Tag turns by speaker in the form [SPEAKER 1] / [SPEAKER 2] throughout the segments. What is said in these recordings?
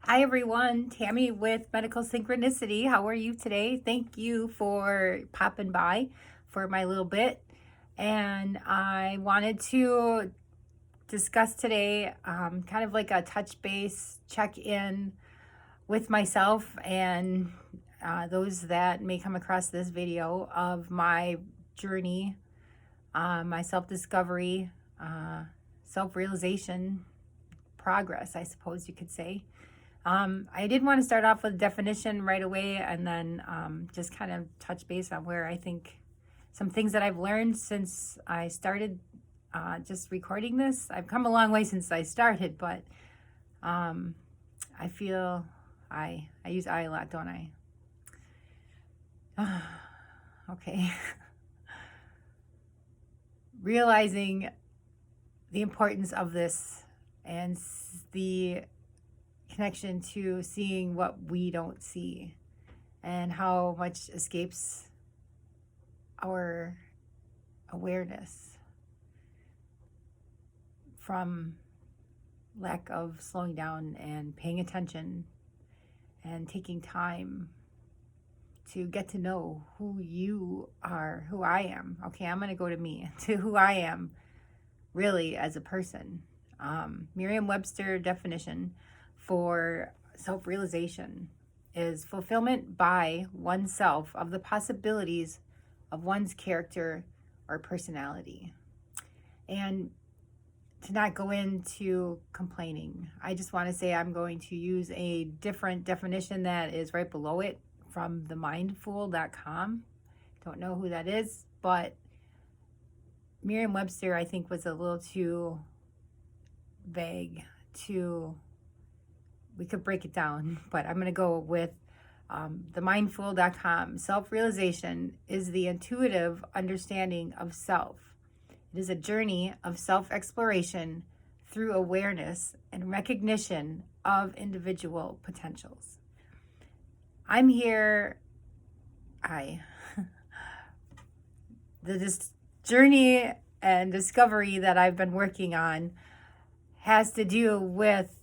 [SPEAKER 1] Hi everyone, Tammy with Medical Synchronicity. How are you today? Thank you for popping by for my little bit. And I wanted to discuss today kind of like a touch base check in with myself and those that may come across this video of my journey, my self discovery, self realization, progress, I suppose you could say. I did want to start off with definition right away and then just kind of touch base on where I think some things that I've learned since I started just recording this. I've come a long way since I started, but I feel I use I a lot, don't I? Okay. Realizing the importance of this and the connection to seeing what we don't see and how much escapes our awareness from lack of slowing down and paying attention and taking time to get to know who you are, who I am. Okay, I'm going to go to me, to who I am really as a person. Merriam-Webster definition for self-realization is fulfillment by oneself of the possibilities of one's character or personality. And to not go into complaining, I just want to say I'm going to use a different definition that is right below it from themindful.com. Don't know who that is, but Merriam-Webster I think was a little too vague to, we could break it down, but I'm going to go with themindful.com. Self-realization is the intuitive understanding of self. It is a journey of self-exploration through awareness and recognition of individual potentials. I'm here, this journey and discovery that I've been working on has to do with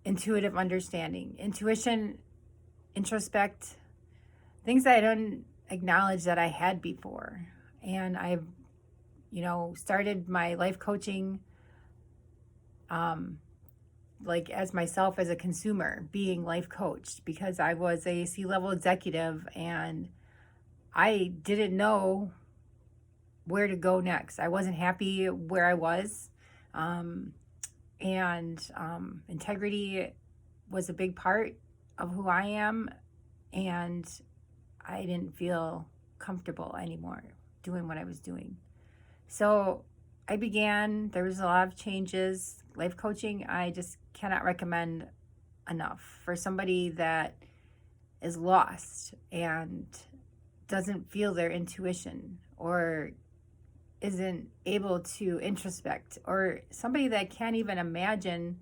[SPEAKER 1] intuitive understanding, intuition, introspect, things that I don't acknowledge that I had before. And I've, started my life coaching, like as myself as a consumer, being life coached because I was a C-level executive and I didn't know where to go next. I wasn't happy where I was. Integrity was a big part of who I am, and I didn't feel comfortable anymore doing what I was doing. So there was a lot of changes. Life coaching, I just cannot recommend enough for somebody that is lost and doesn't feel their intuition or isn't able to introspect, or somebody that can't even imagine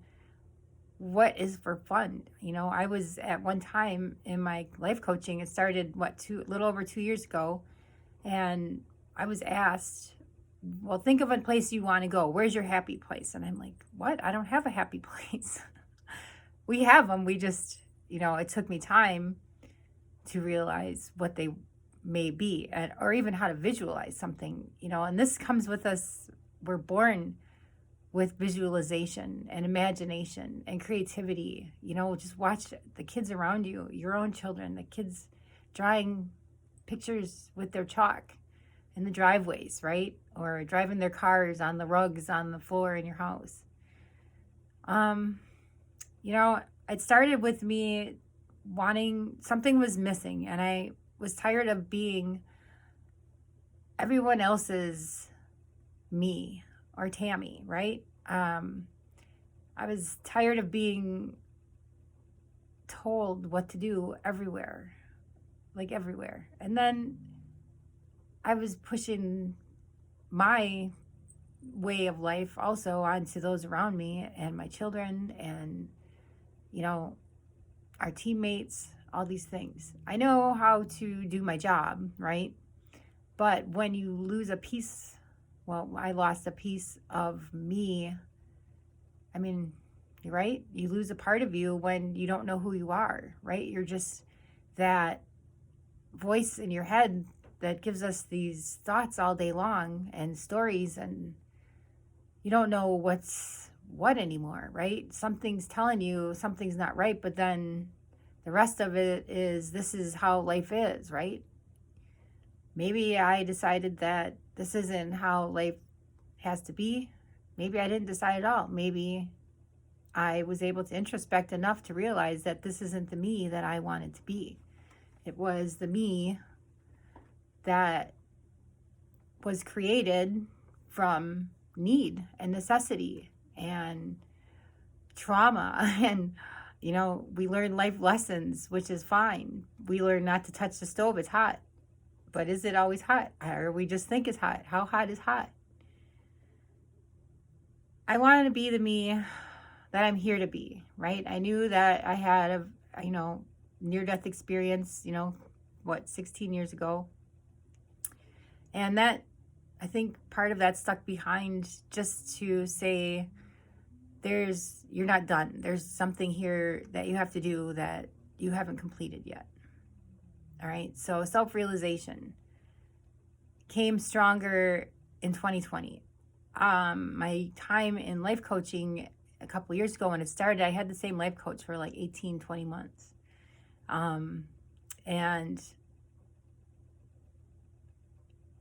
[SPEAKER 1] what is for fun. I was at one time in my life coaching, it started a little over 2 years ago, and I was asked, well, think of a place you want to go. Where's your happy place? And I'm like, what? I don't have a happy place. We have them. We just, it took me time to realize what they may be, or even how to visualize something, and this comes with us. We're born with visualization and imagination and creativity. Just watch the kids around you, your own children, the kids drawing pictures with their chalk in the driveways, right? Or driving their cars on the rugs on the floor in your house. It started with me wanting, something was missing, and I was tired of being everyone else's me or Tammy, right? I was tired of being told what to do everywhere. And then I was pushing my way of life also onto those around me and my children and, our teammates, all these things. I know how to do my job, right? But when you lose a piece, I lost a piece of me. I mean, right? You lose a part of you when you don't know who you are, right? You're just that voice in your head that gives us these thoughts all day long and stories, and you don't know what's what anymore, right? Something's telling you something's not right, but then the rest of it is, this is how life is, right? Maybe I decided that this isn't how life has to be. Maybe I didn't decide at all. Maybe I was able to introspect enough to realize that this isn't the me that I wanted to be. It was the me that was created from need and necessity and trauma. And, we learn life lessons, which is fine. We learn not to touch the stove. It's hot. But is it always hot? Or we just think it's hot? How hot is hot? I wanted to be the me that I'm here to be, right? I knew that I had a, near-death experience, 16 years ago. And that, I think part of that stuck behind, just to say, you're not done. There's something here that you have to do that you haven't completed yet. All right. So self-realization came stronger in 2020. My time in life coaching a couple years ago, when it started, I had the same life coach for like 18, 20 months. And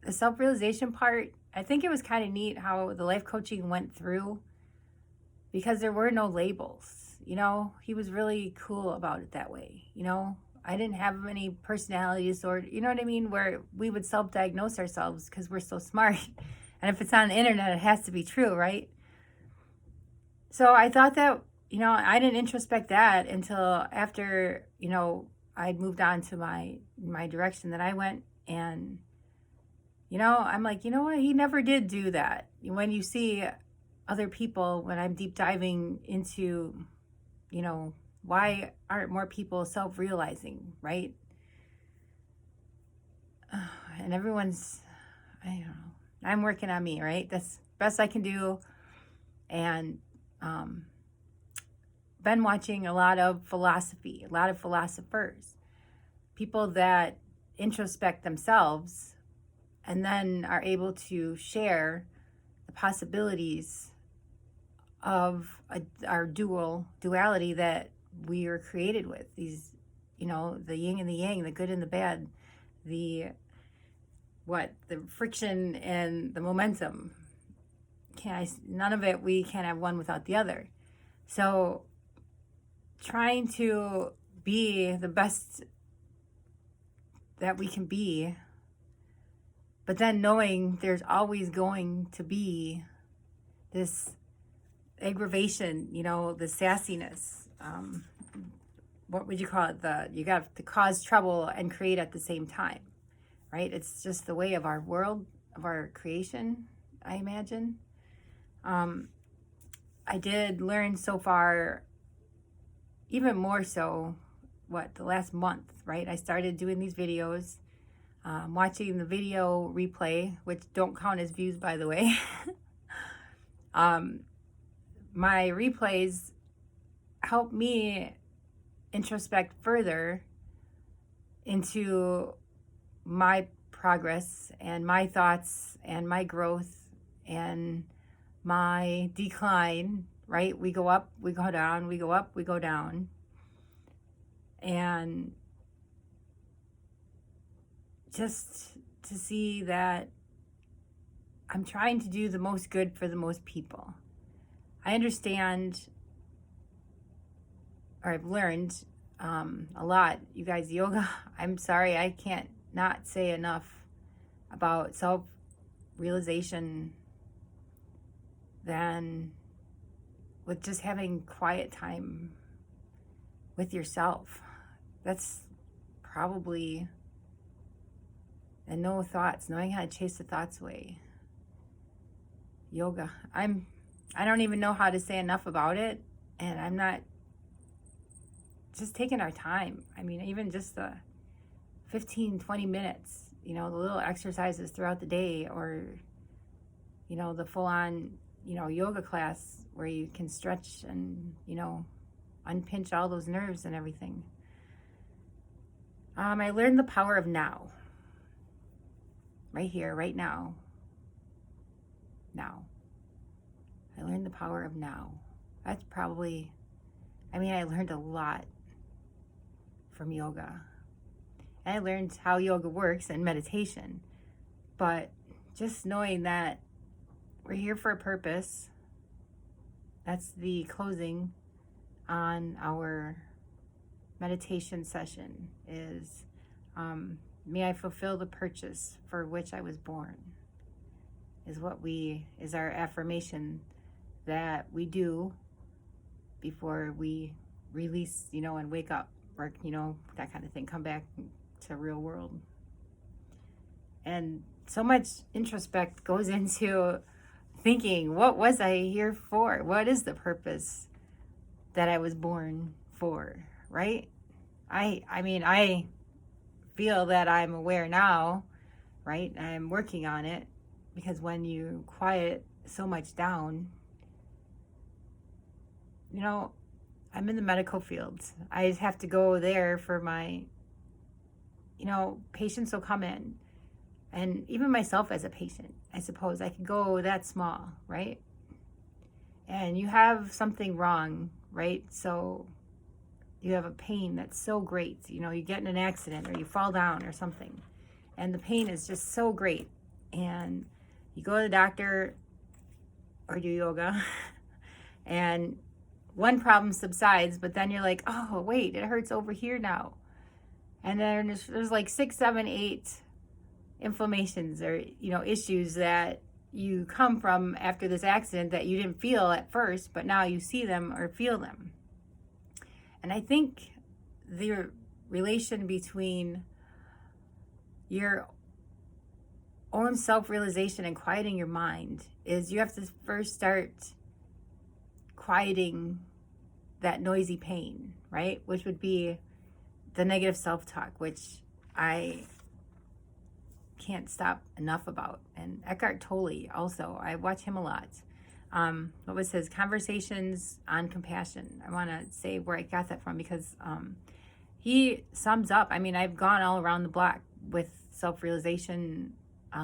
[SPEAKER 1] the self-realization part, I think it was kind of neat how the life coaching went through, because there were no labels. He was really cool about it that way. I didn't have any personality disorder, you know what I mean? Where we would self-diagnose ourselves because we're so smart. And if it's on the internet, it has to be true, right? So I thought that, I didn't introspect that until after, I'd moved on to my direction that I went. And, I'm like, you know what? He never did do that. When you see other people, when I'm deep diving into, why aren't more people self-realizing, right? And everyone's, I don't know, I'm working on me, right? That's the best I can do. And been watching a lot of philosophy, a lot of philosophers, people that introspect themselves and then are able to share the possibilities of our duality that we were created with. These, the yin and the yang, the good and the bad, the friction and the momentum. None of it, we can't have one without the other. So trying to be the best that we can be, but then knowing there's always going to be this aggravation, the sassiness, what would you call it? You got to cause trouble and create at the same time, right? It's just the way of our world, of our creation, I imagine. I did learn so far, even more so, the last month, right? I started doing these videos, watching the video replay, which don't count as views, by the way. My replays help me introspect further into my progress and my thoughts and my growth and my decline, right? We go up, we go down, we go up, we go down. And just to see that I'm trying to do the most good for the most people. I understand, or I've learned a lot. You guys, yoga, I'm sorry, I can't not say enough about self-realization than with just having quiet time with yourself. That's probably, and no thoughts, knowing how to chase the thoughts away. Yoga, I don't even know how to say enough about it, and I'm not, just taking our time. I mean, even just the 15, 20 minutes, the little exercises throughout the day, or, the full-on, yoga class where you can stretch and, unpinch all those nerves and everything. I learned the power of now. Right here, right now. Now. I learned the power of now. That's probably, I learned a lot from yoga. And I learned how yoga works and meditation. But just knowing that we're here for a purpose, that's the closing on our meditation session is, may I fulfill the purchase for which I was born, is our affirmation that we do before we release, and wake up, or, that kind of thing, come back to real world. And so much introspect goes into thinking, what was I here for? What is the purpose that I was born for, right? I feel that I'm aware now, right? I'm working on it, because when you quiet so much down, I'm in the medical field. I have to go there for my, patients will come in, and even myself as a patient, I suppose I could go that small, right? And you have something wrong, right? So you have a pain that's so great. You get in an accident or you fall down or something, and the pain is just so great. And you go to the doctor or do yoga, and one problem subsides, but then you're like, oh, wait, it hurts over here now. And then there's like 6, 7, 8 inflammations or, issues that you come from after this accident that you didn't feel at first, but now you see them or feel them. And I think the relation between your own self-realization and quieting your mind is you have to first start quieting that noisy pain, right? Which would be the negative self-talk, which I can't stop enough about. And Eckhart Tolle also, I watch him a lot. What was his Conversations on Compassion? I want to say where I got that from, because he sums up, I've gone all around the block with self-realization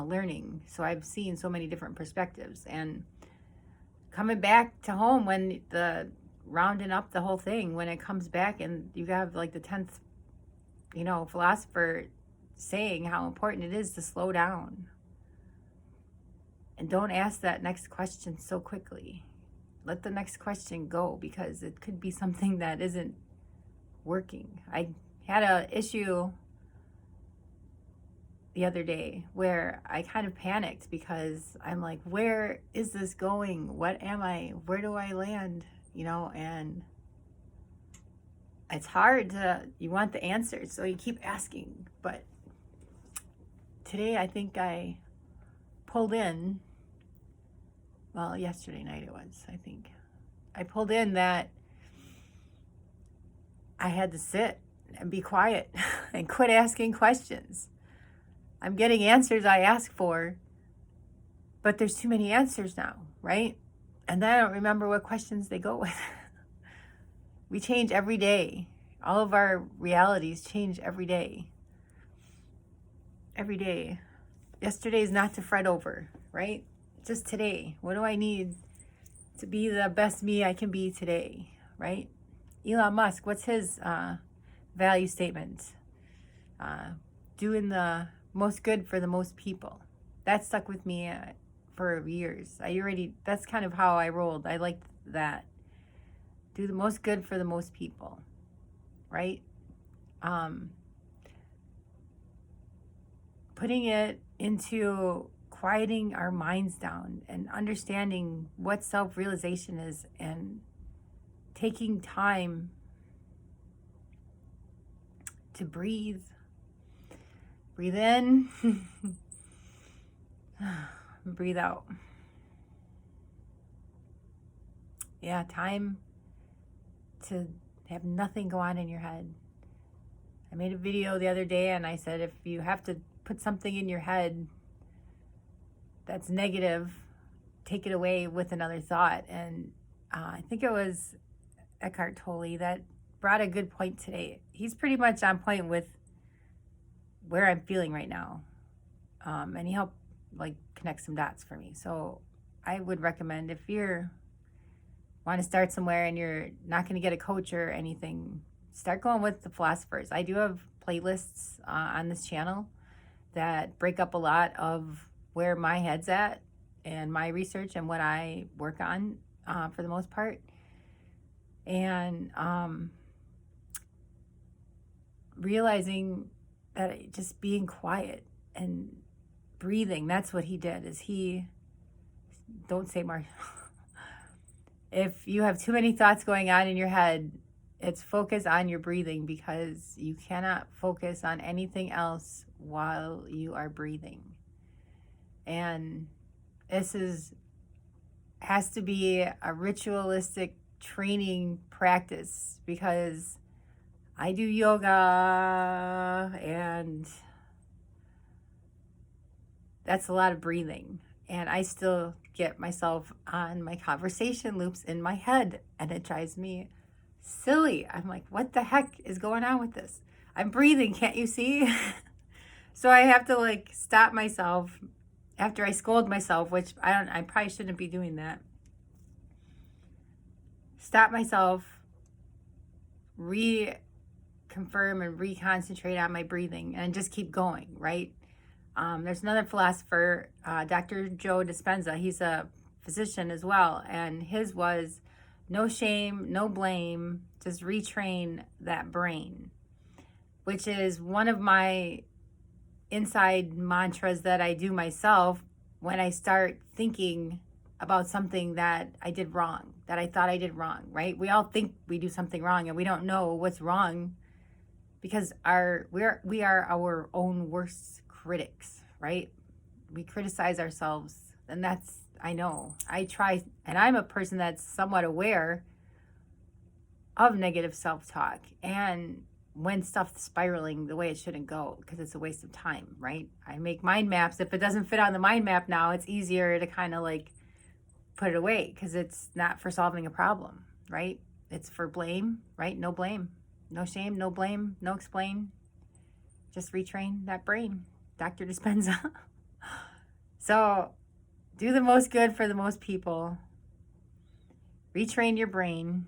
[SPEAKER 1] learning, so I've seen so many different perspectives, and coming back to home when rounding up the whole thing, when it comes back and you have like the 10th, philosopher saying how important it is to slow down. And don't ask that next question so quickly. Let the next question go, because it could be something that isn't working. I had an issue the other day where I kind of panicked, because I'm like, where is this going? What am I? Where do I land? And it's hard you want the answers, so you keep asking. But today I think I pulled in, yesterday night it was, I think. I pulled in that I had to sit and be quiet and quit asking questions. I'm getting answers I ask for, but there's too many answers now, right? And then I don't remember what questions they go with. We change every day. All of our realities change every day. Every day. Yesterday is not to fret over, right? Just today. What do I need to be the best me I can be today, right? Elon Musk, what's his value statement? Doing the most good for the most people. That stuck with me for years. That's kind of how I rolled. I liked that. Do the most good for the most people, right? Putting it into quieting our minds down and understanding what self-realization is, and taking time to breathe. Breathe in. Breathe out. Yeah, time to have nothing go on in your head. I made a video the other day and I said, if you have to put something in your head that's negative, take it away with another thought. And I think it was Eckhart Tolle that brought a good point today. He's pretty much on point with where I'm feeling right now. And he helped like connect some dots for me. So I would recommend, if you're want to start somewhere and you're not going to get a coach or anything, start going with the philosophers. I do have playlists on this channel that break up a lot of where my head's at and my research and what I work on for the most part. And realizing that just being quiet and breathing, that's what he did. Don't say more. If you have too many thoughts going on in your head, it's focus on your breathing, because you cannot focus on anything else while you are breathing. And this has to be a ritualistic training practice, because I do yoga and that's a lot of breathing. And I still get myself on my conversation loops in my head, and it drives me silly. I'm like, what the heck is going on with this? I'm breathing, can't you see? So I have to like stop myself after I scold myself, which I probably shouldn't be doing that. Stop myself, reconfirm and reconcentrate on my breathing, and just keep going, right? There's another philosopher, Dr. Joe Dispenza. He's a physician as well, and his was no shame, no blame, just retrain that brain, which is one of my inside mantras that I do myself when I start thinking about something that I did wrong, that I thought I did wrong, right? We all think we do something wrong and we don't know what's wrong, because we are our own worst critics, right? We criticize ourselves, and that's, I know, I try, and I'm a person that's somewhat aware of negative self-talk and when stuff's spiraling the way it shouldn't go, because it's a waste of time, right? I make mind maps. If it doesn't fit on the mind map now, it's easier to kind of like put it away, because it's not for solving a problem, right? It's for blame, right? No blame, no shame, no blame, no explain. Just retrain that brain. Dr. Dispenza. So do the most good for the most people. Retrain your brain.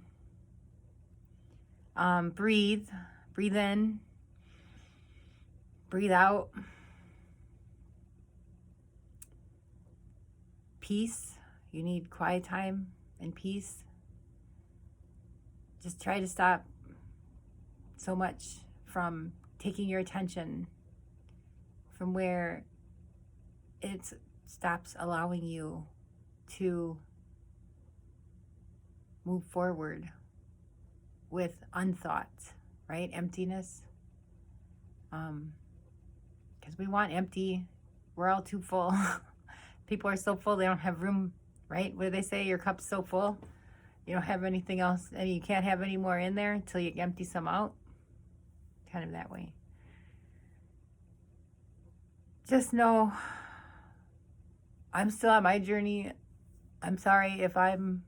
[SPEAKER 1] Breathe in, breathe out. Peace. You need quiet time and peace. Just try to stop so much from taking your attention from where it stops allowing you to move forward with unthought, right? Emptiness. Because we want empty. We're all too full. People are so full they don't have room, right? What do they say? Your cup's so full you don't have anything else, and you can't have any more in there until you empty some out. Kind of that way. Just know I'm still on my journey. I'm sorry if I'm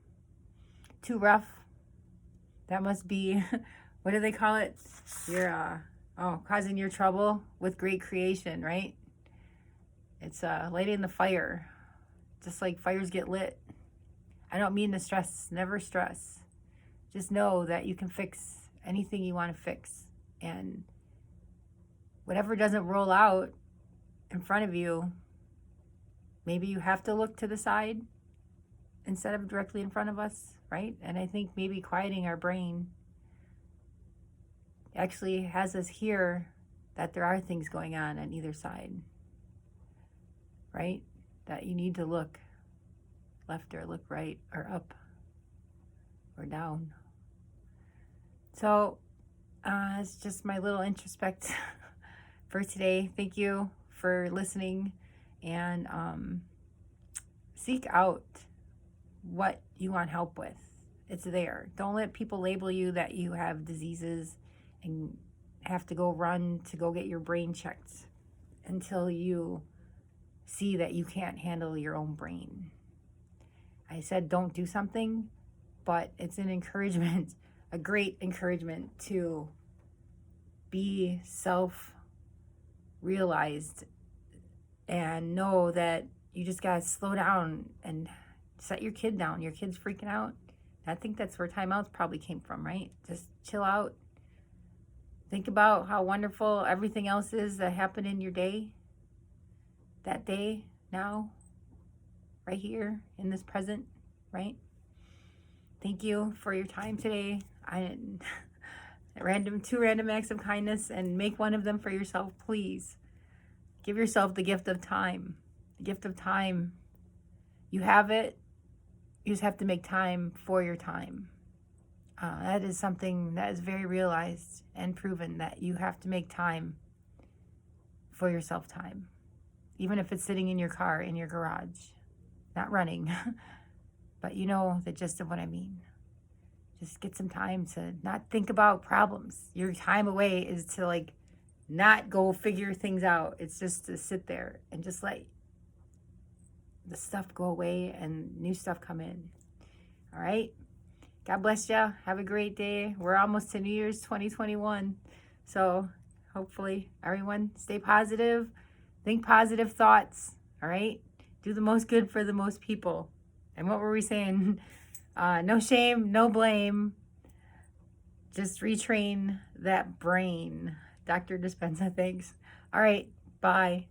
[SPEAKER 1] too rough. That must be, what do they call it? You're causing your trouble with great creation, right? It's lighting the fire, just like fires get lit. I don't mean to stress, never stress. Just know that you can fix anything you want to fix. And whatever doesn't roll out in front of you, maybe you have to look to the side instead of directly in front of us, right? And I think maybe quieting our brain actually has us hear that there are things going on either side, right? That you need to look left or look right or up or down. So it's just my little introspect for today. Thank you for listening, and seek out what you want help with. It's there. Don't let people label you that you have diseases and have to go run to go get your brain checked until you see that you can't handle your own brain. I said don't do something, but it's an encouragement, a great encouragement to be self-realized and know that you just got to slow down and set your kid down. Your kid's freaking out. I think that's where timeouts probably came from, right? Just chill out. Think about how wonderful everything else is that happened in your day. That day, now, right here, in this present, right? Thank you for your time today. Two random acts of kindness, and make one of them for yourself, please. Give yourself the gift of time. The gift of time. You have it. You just have to make time for your time. That is something that is very realized and proven, that you have to make time for yourself time. Even if it's sitting in your car, in your garage. Not running. But you know the gist of what I mean. Just get some time to not think about problems. Your time away is to not go figure things out. It's just to sit there and just let the stuff go away and new stuff come in. All right? God bless you. Have a great day. We're almost to New Year's 2021. So hopefully everyone stay positive. Think positive thoughts. All right? Do the most good for the most people. And what were we saying? No shame, no blame. Just retrain that brain. Dr. Dispenza, thanks. All right. Bye.